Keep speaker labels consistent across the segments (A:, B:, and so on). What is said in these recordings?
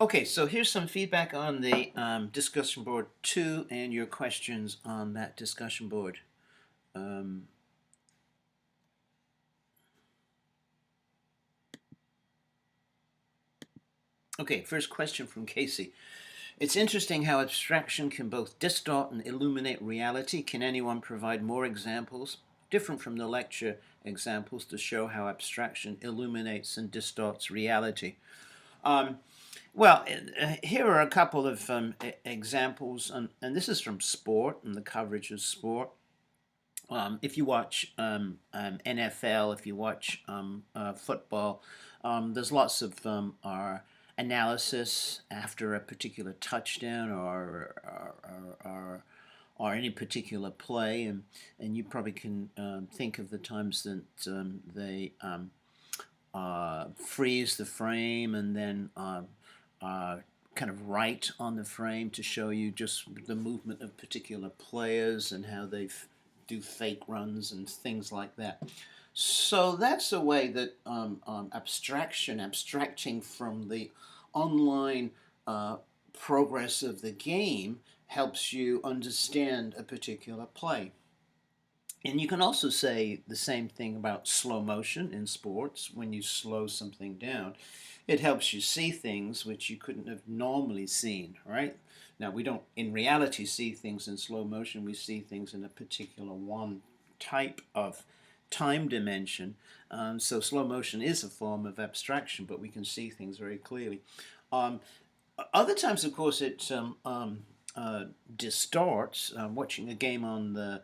A: Okay, so here's some feedback on the discussion board 2 and your questions on that discussion board. Okay, first question from Casey. It's interesting how abstraction can both distort and illuminate reality. Can anyone provide more examples, different from the lecture examples, to show how abstraction illuminates and distorts reality? Well, here are a couple of examples, and this is from sport and the coverage of sport. If you watch NFL, if you watch football, there's lots of analysis after a particular touchdown or any particular play, and you probably can think of the times that they freeze the frame and then kind of write on the frame to show you just the movement of particular players and how they do fake runs and things like that. So that's a way that abstracting from the online progress of the game helps you understand a particular play. And you can also say the same thing about slow motion in sports. When you slow something down, it helps you see things which you couldn't have normally seen, right? Now, we don't in reality see things in slow motion. We see things in a particular one type of time dimension. So slow motion is a form of abstraction, but we can see things very clearly. Other times, of course, it distorts. Watching a game on the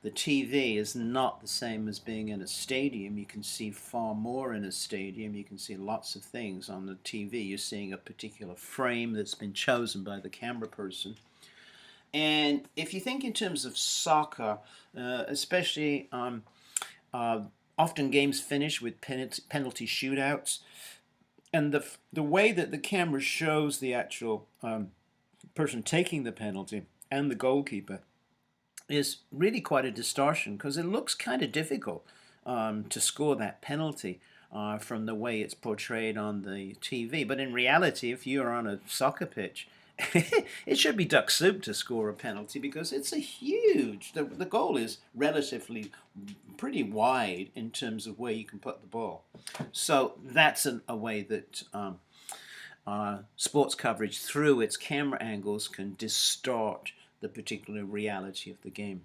A: TV is not the same as being in a stadium. You can see far more in a stadium. You can see lots of things on the TV. You're seeing a particular frame that's been chosen by the camera person. And if you think in terms of soccer, especially often games finish with penalty shootouts, and the way that the camera shows the actual person taking the penalty and the goalkeeper is really quite a distortion, because it looks kind of difficult to score that penalty from the way it's portrayed on the TV. But in reality, if you're on a soccer pitch, it should be duck soup to score a penalty, because it's a huge, the goal is relatively pretty wide in terms of where you can put the ball. So that's a way that sports coverage through its camera angles can distort the particular reality of the game.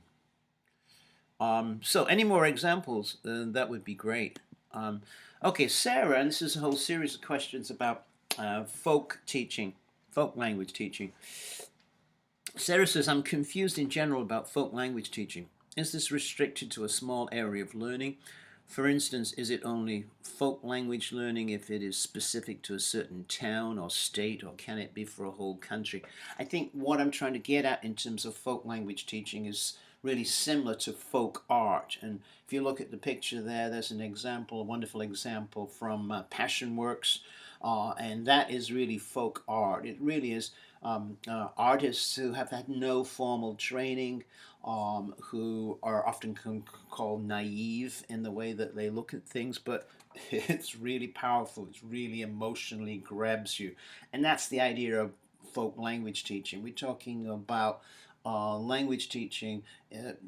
A: So any more examples, that would be great. Okay, Sarah, and this is a whole series of questions about folk language teaching. Sarah says, I'm confused in general about folk language teaching. Is this restricted to a small area of learning? For instance, is it only folk language learning if it is specific to a certain town or state, or can it be for a whole country? I think what I'm trying to get at in terms of folk language teaching is really similar to folk art. And if you look at the picture there, there's an example, a wonderful example from Passion Works, and that is really folk art. It really is artists who have had no formal training, who are often called naive in the way that they look at things, but it's really powerful. It's really emotionally grabs you. And that's the idea of folk language teaching. We're talking about language teaching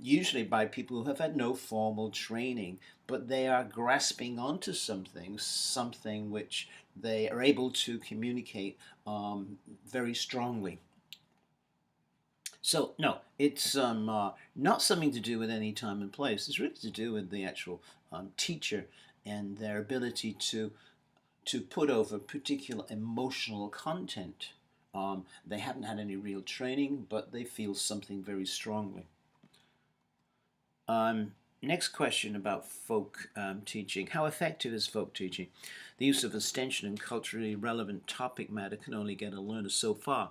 A: usually by people who have had no formal training, but they are grasping onto something which they are able to communicate very strongly. So no, it's not something to do with any time and place. It's really to do with the actual teacher and their ability to put over particular emotional content. They haven't had any real training, but they feel something very strongly. Next question about folk teaching. How effective is folk teaching? The use of ostension and culturally relevant topic matter can only get a learner so far.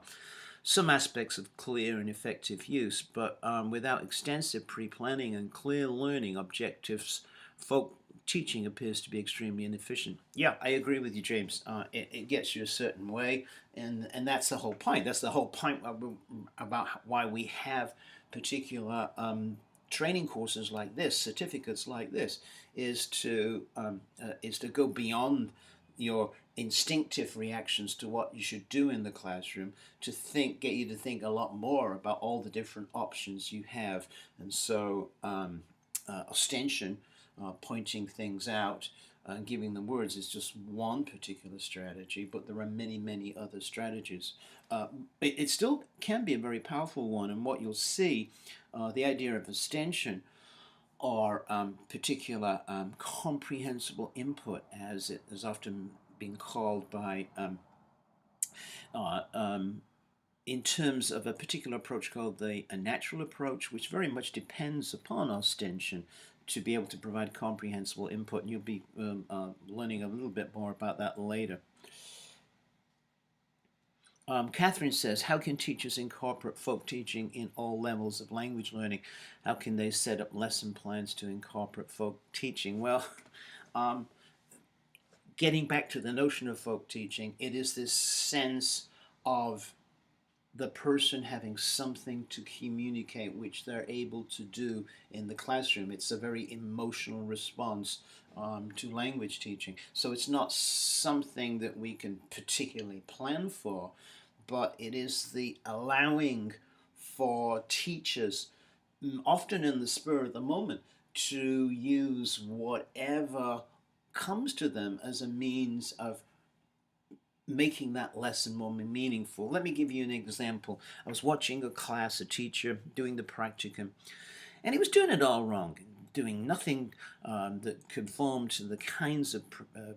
A: Some aspects of clear and effective use, but without extensive pre-planning and clear learning objectives, folk teaching appears to be extremely inefficient. Yeah, I agree with you, James. It gets you a certain way, and that's the whole point. That's the whole point about why we have particular training courses like this, certificates like this, is to go beyond your instinctive reactions to what you should do in the classroom, to get you to think a lot more about all the different options you have. And so ostension, pointing things out, giving them words is just one particular strategy, but there are many, many other strategies. It still can be a very powerful one, and what you'll see, the idea of ostension, or particular comprehensible input, as it is often been called by uh, um, in terms of a particular approach called a natural approach, which very much depends upon ostension to be able to provide comprehensible input. And you'll be learning a little bit more about that later. Catherine says, how can teachers incorporate folk teaching in all levels of language learning? How can they set up lesson plans to incorporate folk teaching? Well, getting back to the notion of folk teaching, it is this sense of the person having something to communicate which they're able to do in the classroom. It's a very emotional response to language teaching. So it's not something that we can particularly plan for, but it is the allowing for teachers, often in the spur of the moment, to use whatever comes to them as a means of making that lesson more meaningful. Let me give you an example. I was watching a class, a teacher doing the practicum, and he was doing it all wrong, doing nothing that conformed to the kinds of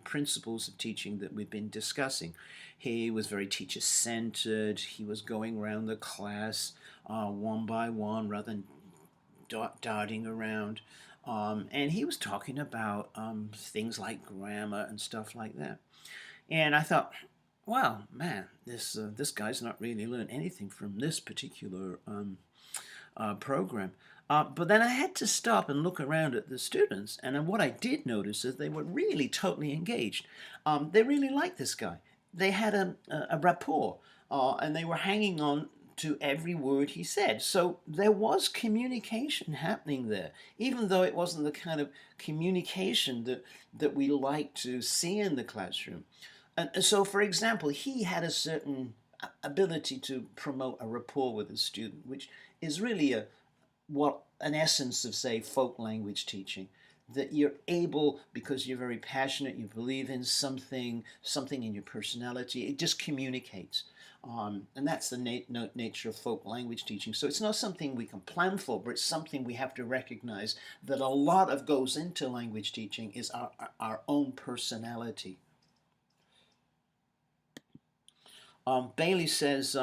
A: principles of teaching that we've been discussing. He was very teacher-centered. He was going around the class one by one rather than darting around. And he was talking about things like grammar and stuff like that. And I thought, wow, man, this guy's not really learned anything from this particular program. But then I had to stop and look around at the students, and what I did notice is they were really totally engaged. They really liked this guy. They had a rapport, and they were hanging on to every word he said. So there was communication happening there, even though it wasn't the kind of communication that we like to see in the classroom. And so, for example, he had a certain ability to promote a rapport with a student, which is really an essence of, say, folk language teaching. That you're able, because you're very passionate, you believe in something in your personality, it just communicates. And that's the nature of folk language teaching. So it's not something we can plan for, but it's something we have to recognize that a lot of goes into language teaching is our own personality. Bailey says,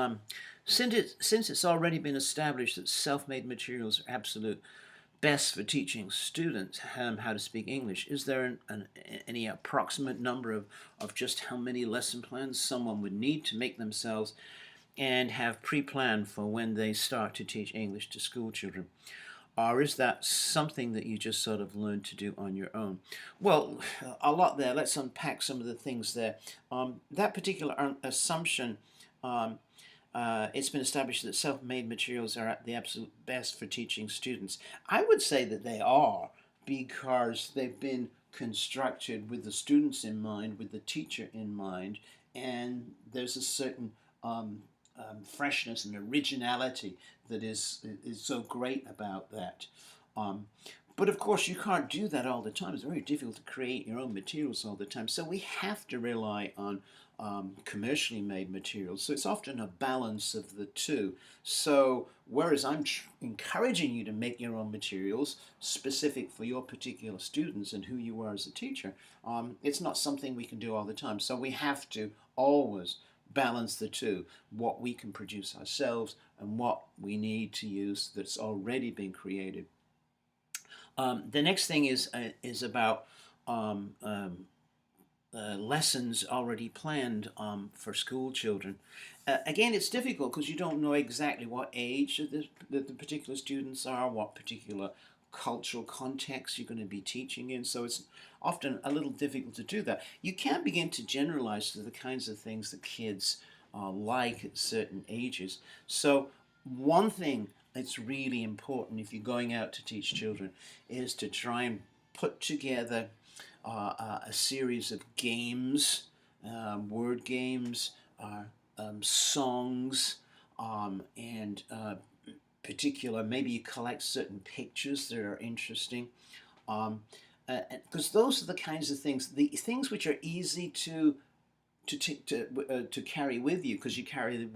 A: since it's already been established that self-made materials are absolute best for teaching students how to speak English, is there any approximate number of just how many lesson plans someone would need to make themselves and have pre-planned for when they start to teach English to school children? Or is that something that you just sort of learn to do on your own? Well, a lot there. Let's unpack some of the things there. That particular assumption, it's been established that self-made materials are at the absolute best for teaching students. I would say that they are, because they've been constructed with the students in mind, with the teacher in mind, and there's a certain freshness and originality that is so great about that. But of course, you can't do that all the time. It's very difficult to create your own materials all the time. So we have to rely on commercially made materials. So it's often a balance of the two. So whereas I'm encouraging you to make your own materials specific for your particular students and who you are as a teacher, it's not something we can do all the time. So we have to always balance the two, what we can produce ourselves and what we need to use that's already been created. The next thing is about lessons already planned for school children. Again, it's difficult because you don't know exactly what age the particular students are, what particular cultural context you're going to be teaching in, so it's often a little difficult to do that. You can begin to generalize to the kinds of things that kids like at certain ages. So one thing that's really important if you're going out to teach children is to try and put together a series of games word games, songs, and particular, maybe you collect certain pictures that are interesting. Because those are the kinds of things, the things which are easy to carry with you, because you carry them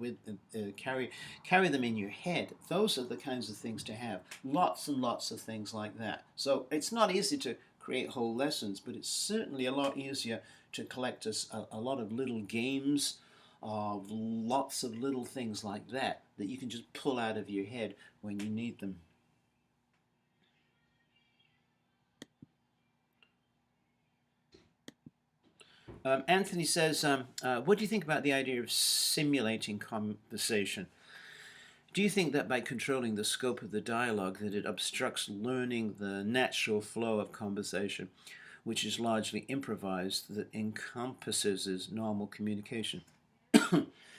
A: in your head. Those are the kinds of things to have. Lots and lots of things like that. So it's not easy to create whole lessons, but it's certainly a lot easier to collect a lot of little games, of lots of little things like that that you can just pull out of your head when you need them. Anthony says, what do you think about the idea of simulating conversation? Do you think that by controlling the scope of the dialogue that it obstructs learning the natural flow of conversation, which is largely improvised, that encompasses normal communication?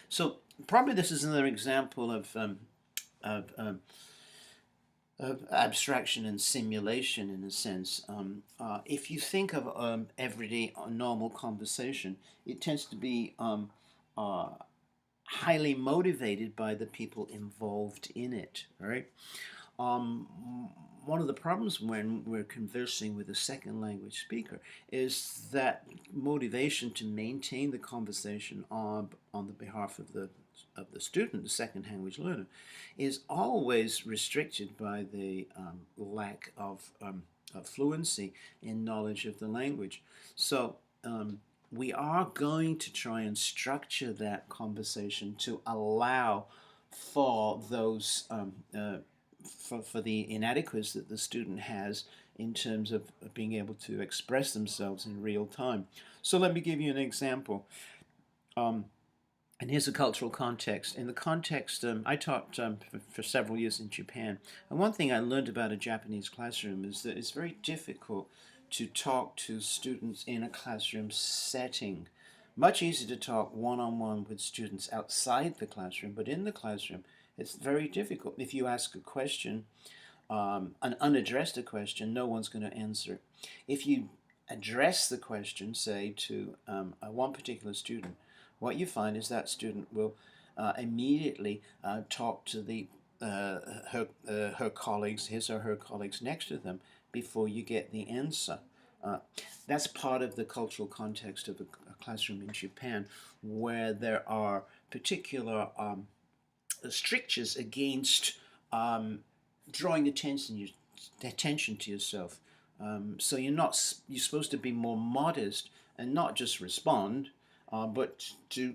A: So probably this is another example of, of abstraction and simulation in a sense. If you think of everyday normal conversation, it tends to be highly motivated by the people involved in it, right? Um, One of the problems when we're conversing with a second language speaker is that motivation to maintain the conversation on the behalf of the student, the second language learner, is always restricted by the lack of fluency in knowledge of the language. So we are going to try and structure that conversation to allow for those for the inadequacies that the student has in terms of being able to express themselves in real time. So let me give you an example. And here's a cultural context. In the context, I taught for several years in Japan, and one thing I learned about a Japanese classroom is that it's very difficult to talk to students in a classroom setting. Much easier to talk one-on-one with students outside the classroom, but in the classroom, it's very difficult. If you ask a question, an unaddressed question, no one's going to answer it. If you address the question, say, to one particular student, what you find is that student will immediately talk to her colleagues, his or her colleagues next to them, before you get the answer. That's part of the cultural context of a classroom in Japan, where there are particular strictures against drawing attention to yourself. So you're supposed to be more modest and not just respond, but to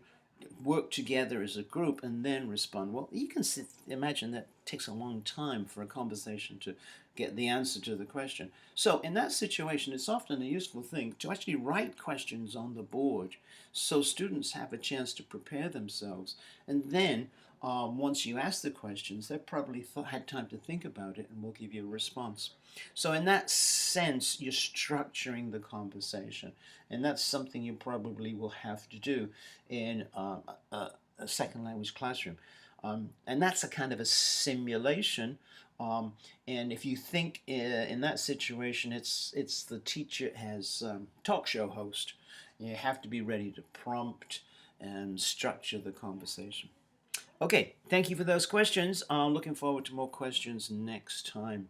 A: work together as a group and then respond. Well, you can imagine that takes a long time for a conversation to get the answer to the question. So in that situation, it's often a useful thing to actually write questions on the board so students have a chance to prepare themselves. And then once you ask the questions, they've probably had time to think about it and will give you a response. So in that sense, you're structuring the conversation. And that's something you probably will have to do in a second language classroom. And that's a kind of a simulation. And if you think in that situation, it's the teacher as talk show host. You have to be ready to prompt and structure the conversation. Okay, thank you for those questions. I'm looking forward to more questions next time.